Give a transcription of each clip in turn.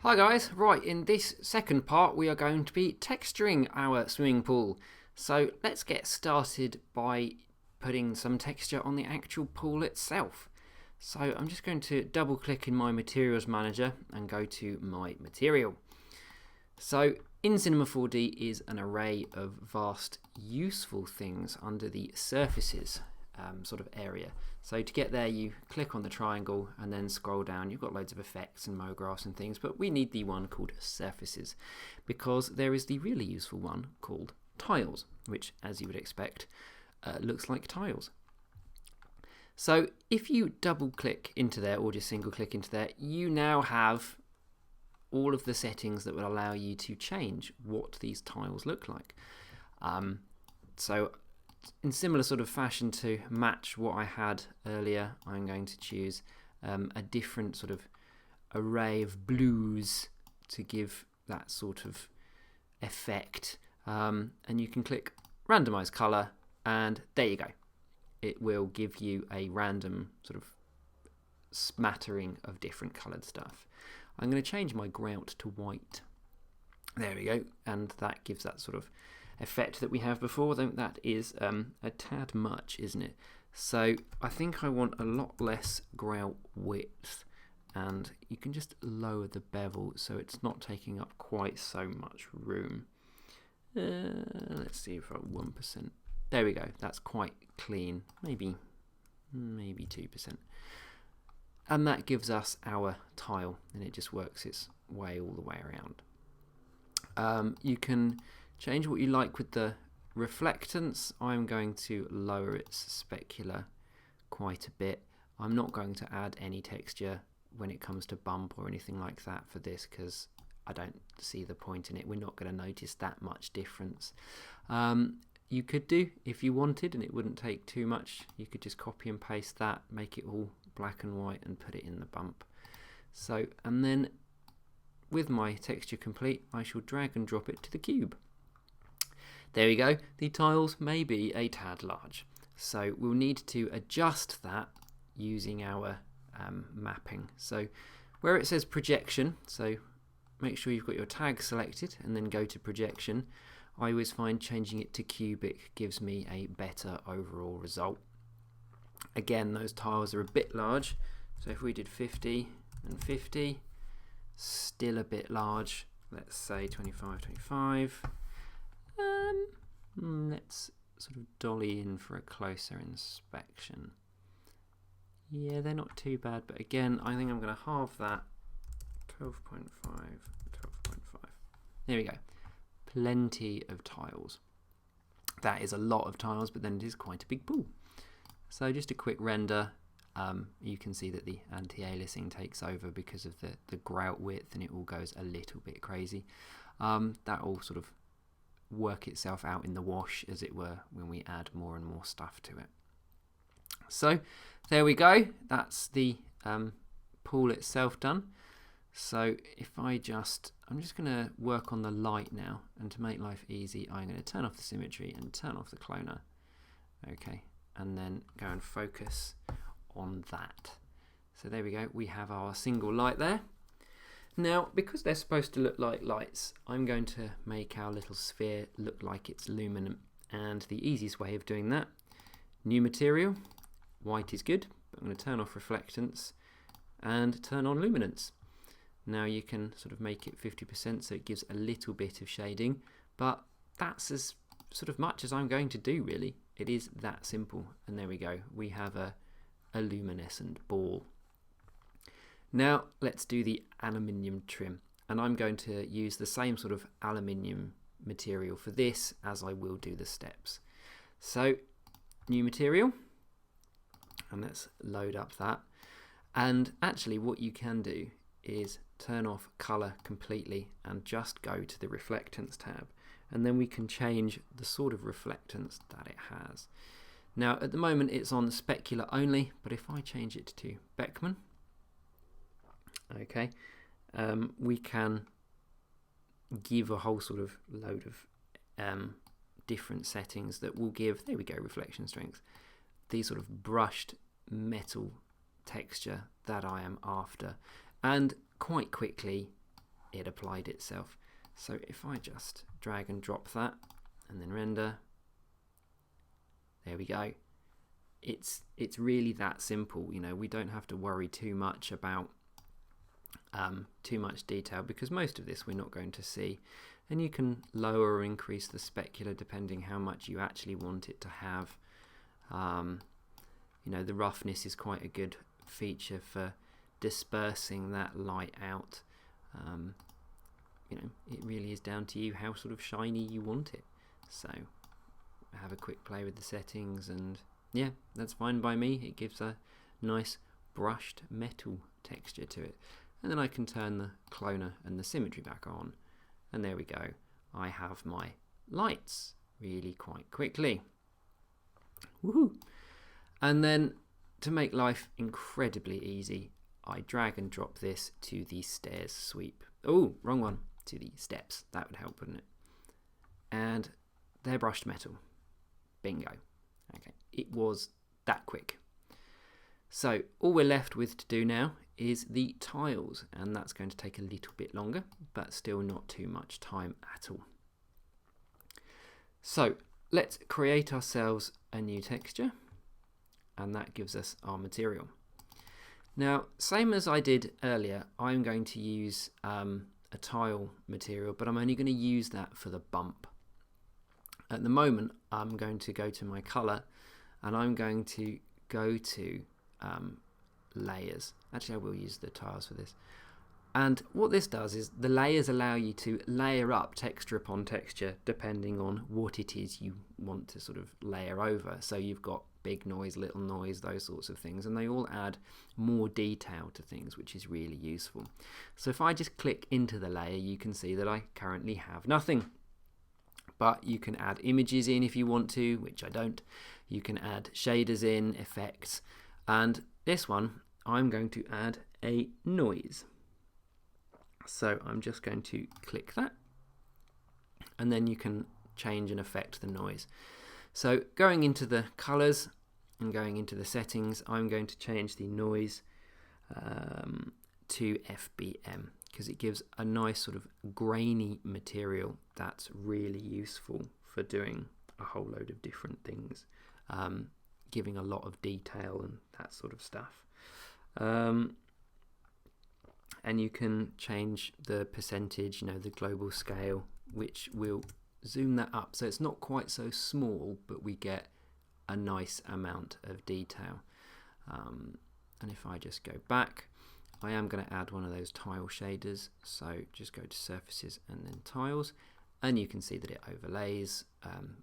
Hi guys, right, in this second part we are going to be texturing our swimming pool. So let's get started by putting some texture on the actual pool itself. So I'm just going to double click in my materials manager and go to my material. So in Cinema 4D is an array of vast useful things under the surfaces sort of area. So to get there you click on the triangle and then scroll down. You've got loads of effects and mographs and things, but we need the one called surfaces because there is the really useful one called tiles, which as you would expect looks like tiles. So if you double click into there or just single click into there, you now have all of the settings that will allow you to change what these tiles look like. So in similar sort of fashion to match what I had earlier, I'm going to choose a different sort of array of blues to give that sort of effect. And you can click randomize color and there you go. It will give you a random sort of smattering of different colored stuff. I'm going to change my grout to white. There we go, and that gives that sort of effect that we have before. That is a tad much, isn't it? So I think I want a lot less grout width, and you can just lower the bevel so it's not taking up quite so much room. Let's see if I 1%. There we go. That's quite clean. Maybe 2%. And that gives us our tile, and it just works its way all the way around. You can change what you like with the reflectance. I'm going to lower its specular quite a bit. I'm not going to add any texture when it comes to bump or anything like that for this because I don't see the point in it. We're not going to notice that much difference. You could do, if you wanted, and it wouldn't take too much, you could just copy and paste that, make it all black and white and put it in the bump. So, and then with my texture complete, I shall drag and drop it to the cube. There we go. The tiles may be a tad large, so we'll need to adjust that using our mapping. So where it says projection, so make sure you've got your tag selected and then go to projection. I always find changing it to cubic gives me a better overall result. Again, those tiles are a bit large, so if we did 50 and 50, still a bit large. Let's say 25, 25. Let's sort of dolly in for a closer inspection. Yeah, they're not too bad, but again, I think I'm going to halve that. 12.5, 12.5. There we go. Plenty of tiles. That is a lot of tiles, but then it is quite a big pool. So just a quick render. You can see that the anti-aliasing takes over because of the grout width, and it all goes a little bit crazy. That will sort of work itself out in the wash, as it were, when we add more and more stuff to it. So there we go. That's the pool itself done. So if I'm just going to work on the light now, and to make life easy, I'm going to turn off the symmetry and turn off the cloner. Okay, and then go and focus on that. So there we go. We have our single light there. Now, because they're supposed to look like lights, I'm going to make our little sphere look like it's luminant. And the easiest way of doing that, new material, white is good, but I'm going to turn off reflectance and turn on luminance. Now you can sort of make it 50% so it gives a little bit of shading, but that's as sort of much as I'm going to do really. It is that simple, and there we go. We have a luminescent ball. Now let's do the aluminium trim, and I'm going to use the same sort of aluminium material for this as I will do the steps. So new material, and let's load up that. And actually what you can do is turn off color completely and just go to the reflectance tab, and then we can change the sort of reflectance that it has. Now at the moment it's on specular only, but if I change it to Beckman, okay, we can give a whole sort of load of different settings that will give, there we go, reflection strength, these sort of brushed metal texture that I am after, and quite quickly it applied itself. So if I just drag and drop that and then render, there we go. It's really that simple. You know, we don't have to worry too much about too much detail, because most of this we're not going to see, and you can lower or increase the specular depending how much you actually want it to have. You know, the roughness is quite a good feature for dispersing that light out. You know, it really is down to you how sort of shiny you want it. So have a quick play with the settings, and yeah, that's fine by me. It gives a nice brushed metal texture to it. And then I can turn the cloner and the symmetry back on, and there we go. I have my lights really quite quickly. Woohoo! And then to make life incredibly easy, I drag and drop this to the stairs sweep. Oh, wrong one. To the steps. That would help, wouldn't it? And they're brushed metal. Bingo. Okay, it was that quick. So all we're left with to do now is the tiles, and that's going to take a little bit longer, but still not too much time at all. So let's create ourselves a new texture, and that gives us our material. Now, same as I did earlier, I'm going to use a tile material, but I'm only going to use that for the bump. At the moment, I'm going to go to my color, and I'm going to go to layers. Actually, I will use the tiles for this. And what this does is the layers allow you to layer up texture upon texture depending on what it is you want to sort of layer over. So you've got big noise, little noise, those sorts of things, and they all add more detail to things, which is really useful. So if I just click into the layer, you can see that I currently have nothing. But you can add images in if you want to, which I don't. You can add shaders in, effects, and this one I'm going to add a noise. So I'm just going to click that, and then you can change and affect the noise. So going into the colors and going into the settings, I'm going to change the noise to FBM, because it gives a nice sort of grainy material that's really useful for doing a whole load of different things, giving a lot of detail and that sort of stuff. And you can change the percentage, you know, the global scale, which will zoom that up so it's not quite so small, but we get a nice amount of detail. And if I just go back, I am going to add one of those tile shaders, so just go to surfaces and then tiles, and you can see that it overlays,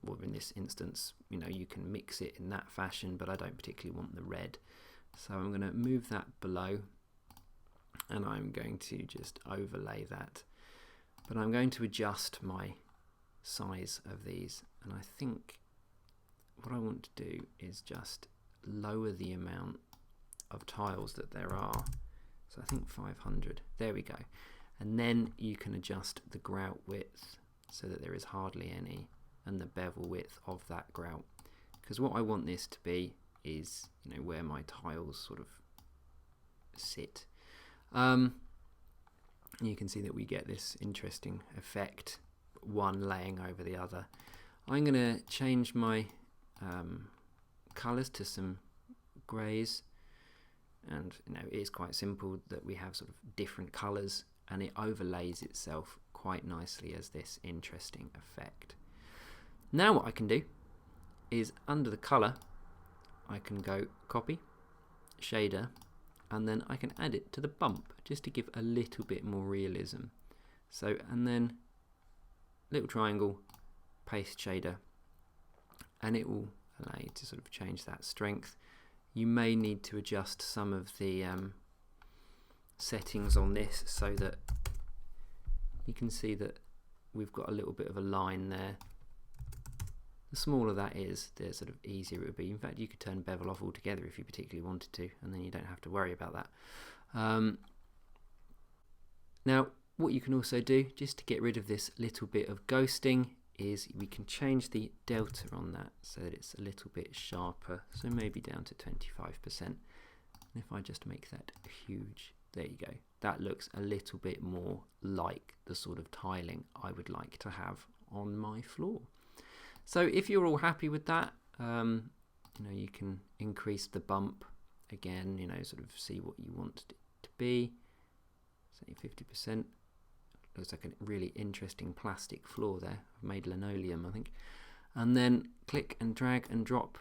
or in this instance, you know, you can mix it in that fashion, but I don't particularly want the red. So I'm going to move that below, and I'm going to just overlay that. But I'm going to adjust my size of these, and I think what I want to do is just lower the amount of tiles that there are. So I think 500, there we go. And then you can adjust the grout width so that there is hardly any, and the bevel width of that grout. Because what I want this to be is, you know, where my tiles sort of sit. You can see that we get this interesting effect, one laying over the other. I'm going to change my colours to some greys, and you know, it is quite simple that we have sort of different colours, and it overlays itself quite nicely as this interesting effect. Now what I can do is, under the colour, I can go copy, shader, and then I can add it to the bump just to give a little bit more realism. So, and then little triangle, paste shader, and it will allow you to sort of change that strength. You may need to adjust some of the settings on this so that you can see that we've got a little bit of a line there. The smaller that is, the sort of easier it would be. In fact, you could turn bevel off altogether if you particularly wanted to, and then you don't have to worry about that. Now, what you can also do, just to get rid of this little bit of ghosting, is we can change the delta on that so that it's a little bit sharper, so maybe down to 25%. And if I just make that huge, there you go. That looks a little bit more like the sort of tiling I would like to have on my floor. So if you're all happy with that, you know, you can increase the bump again, you know, sort of see what you want it to be. Say 50%. Looks like a really interesting plastic floor there. I've made linoleum, I think. And then click and drag and drop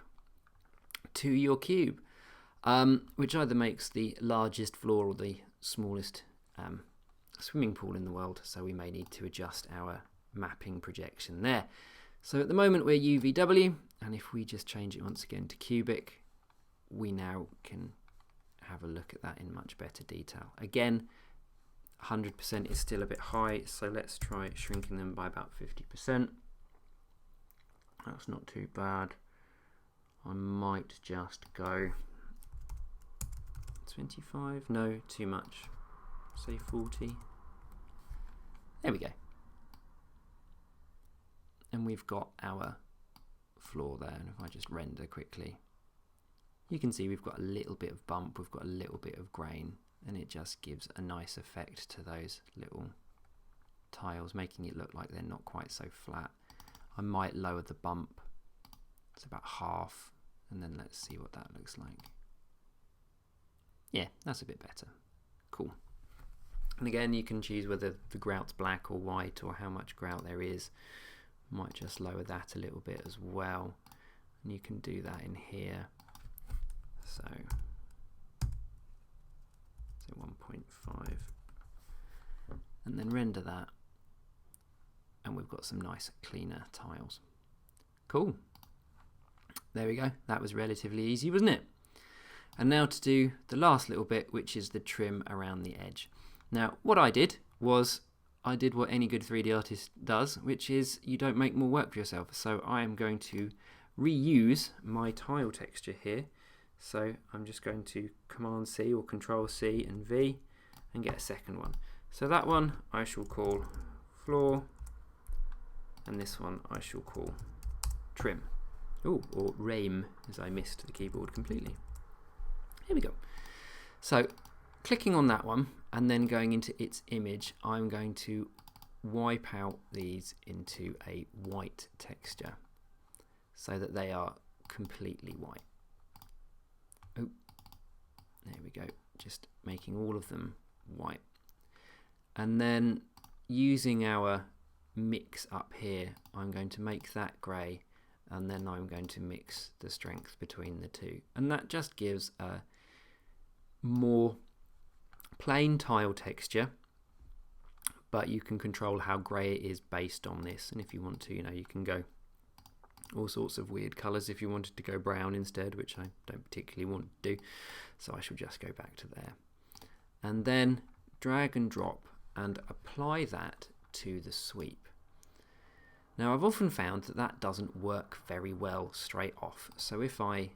to your cube, which either makes the largest floor or the smallest swimming pool in the world. So we may need to adjust our mapping projection there. So at the moment we're UVW, and if we just change it once again to cubic, we now can have a look at that in much better detail. Again, 100% is still a bit high, so let's try shrinking them by about 50%. That's not too bad. I might just go 25, no, too much. Say 40. There we go. And we've got our floor there, and if I just render quickly, you can see we've got a little bit of bump, we've got a little bit of grain, and it just gives a nice effect to those little tiles, making it look like they're not quite so flat. I might lower the bump, it's about half, and then let's see what that looks like. Yeah, that's a bit better. Cool. And again, you can choose whether the grout's black or white, or how much grout there is. Might just lower that a little bit as well, and you can do that in here. So 1.5, and then render that, and we've got some nice cleaner tiles. Cool. There we go. That was relatively easy, wasn't it? And now to do the last little bit, which is the trim around the edge. Now, what I did was I did what any good 3D artist does, which is you don't make more work for yourself. So I am going to reuse my tile texture here. So I'm just going to Command C or Control C and V and get a second one. So that one I shall call floor, and this one I shall call trim. Oh, or rame, as I missed the keyboard completely. Here we go. So clicking on that one and then going into its image, I'm going to wipe out these into a white texture so that they are completely white. Oh, there we go, just making all of them white. And then using our mix up here, I'm going to make that grey, and then I'm going to mix the strength between the two. And that just gives a more plain tile texture, but you can control how grey it is based on this. And if you want to, you know, you can go all sorts of weird colours if you wanted to go brown instead, which I don't particularly want to do, so I shall just go back to there. And then drag and drop and apply that to the sweep. Now I've often found that that doesn't work very well straight off, so if I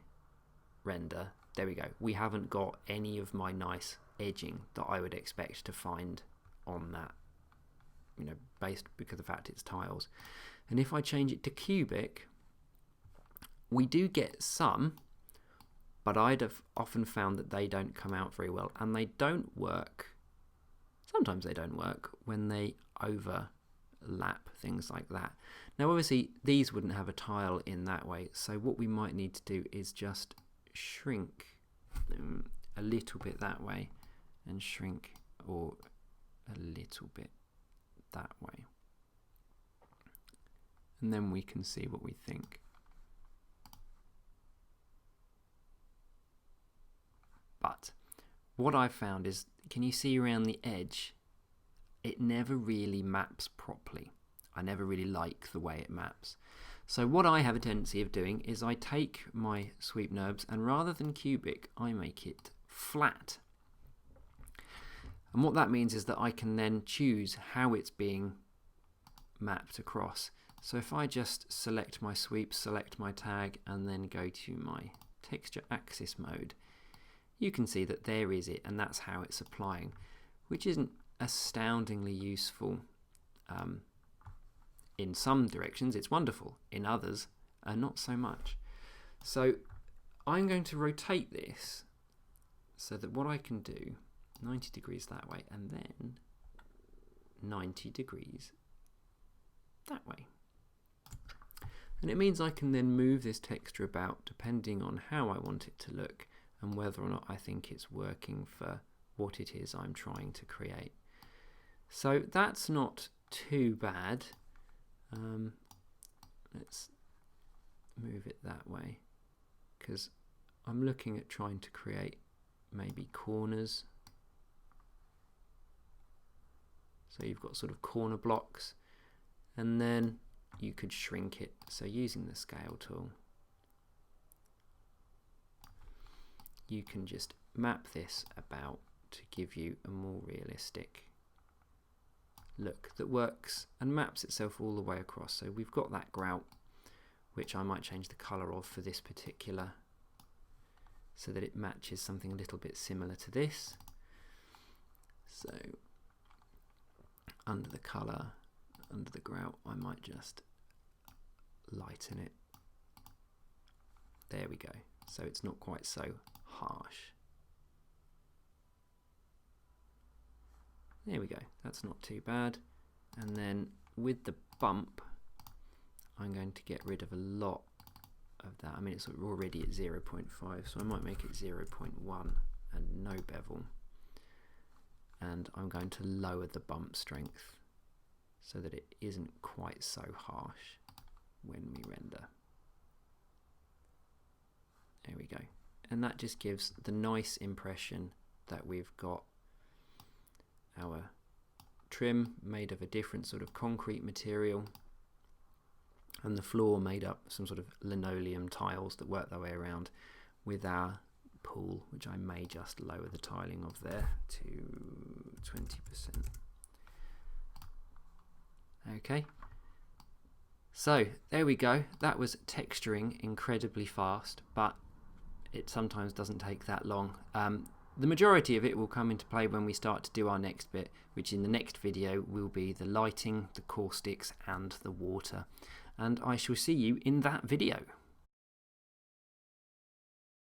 render, there we go, we haven't got any of my nice edging that I would expect to find on that, you know, based because of the fact it's tiles. And if I change it to cubic, we do get some, but I'd have often found that they don't come out very well, and they don't work, sometimes they don't work when they overlap, things like that. Now obviously these wouldn't have a tile in that way, so what we might need to do is just shrink them a little bit that way and shrink or a little bit that way, and then we can see what we think. But what I found is, can you see around the edge, it never really maps properly. I never really like the way it maps. So what I have a tendency of doing is I take my sweep NURBS and rather than cubic, I make it flat. And what that means is that I can then choose how it's being mapped across. So if I just select my sweep, select my tag, and then go to my texture axis mode, you can see that there is it, and that's how it's applying, which isn't astoundingly useful. In some directions it's wonderful, in others not so much. So I'm going to rotate this so that what I can do, 90 degrees that way, and then 90 degrees that way. And it means I can then move this texture about depending on how I want it to look and whether or not I think it's working for what it is I'm trying to create. So that's not too bad. Let's move it that way, because I'm looking at trying to create maybe corners. So you've got sort of corner blocks, and then you could shrink it. So using the scale tool, you can just map this about to give you a more realistic look that works and maps itself all the way across. So we've got that grout, which I might change the colour of for this particular, so that it matches something a little bit similar to this. So under the colour, under the grout, I might just lighten it. There we go. So it's not quite so harsh. There we go. That's not too bad. And then with the bump, I'm going to get rid of a lot of that. I mean, it's already at 0.5, so I might make it 0.1 and no bevel. And I'm going to lower the bump strength so that it isn't quite so harsh when we render. There we go. And that just gives the nice impression that we've got our trim made of a different sort of concrete material, and the floor made up some sort of linoleum tiles that work their way around with our pool, which I may just lower the tiling of there to 20%. Okay, so there we go. That was texturing incredibly fast, but it sometimes doesn't take that long. The majority of it will come into play when we start to do our next bit, which in the next video will be the lighting, the caustics and the water. And I shall see you in that video.